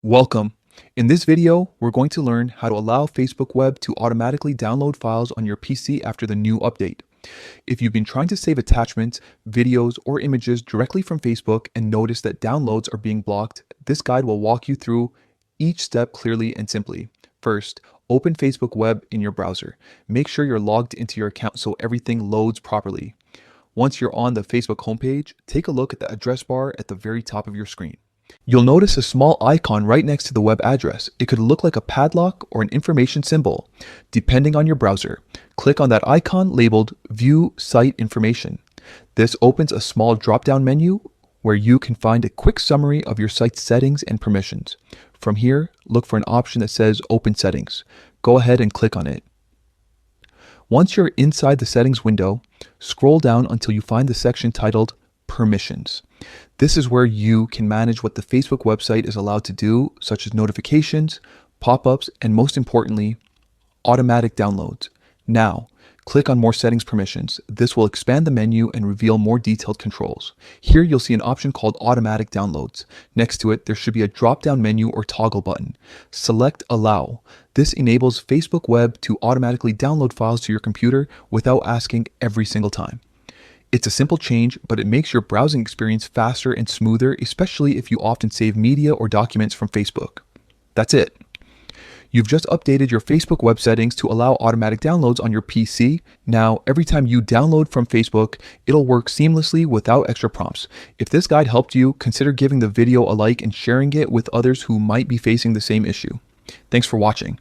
Welcome. In this video, we're going to learn how to allow Facebook Web to automatically download files on your PC after the new update. If you've been trying to save attachments, videos, or images directly from Facebook and notice that downloads are being blocked, this guide will walk you through each step clearly and simply. First, open Facebook Web in your browser. Make sure you're logged into your account so everything loads properly. Once you're on the Facebook homepage, take a look at the address bar at the very top of your screen. You'll notice a small icon right next to the web address. It could look like a padlock or an information symbol, depending on your browser. Click on that icon labeled View Site Information. This opens a small drop-down menu where you can find a quick summary of your site's settings and permissions. From here, look for an option that says Open Settings. Go ahead and click on it. Once you're inside the settings window, scroll down until you find the section titled Permissions. This is where you can manage what the Facebook website is allowed to do, such as notifications, pop-ups, and most importantly, automatic downloads. Now, click on More Settings Permissions. This will expand the menu and reveal more detailed controls. Here you'll see an option called Automatic Downloads. Next to it, there should be a drop-down menu or toggle button. Select Allow. This enables Facebook Web to automatically download files to your computer without asking every single time. It's a simple change, but it makes your browsing experience faster and smoother, especially if you often save media or documents from Facebook. That's it. You've just updated your Facebook web settings to allow automatic downloads on your PC. Now, every time you download from Facebook, it'll work seamlessly without extra prompts. If this guide helped you, consider giving the video a like and sharing it with others who might be facing the same issue. Thanks for watching.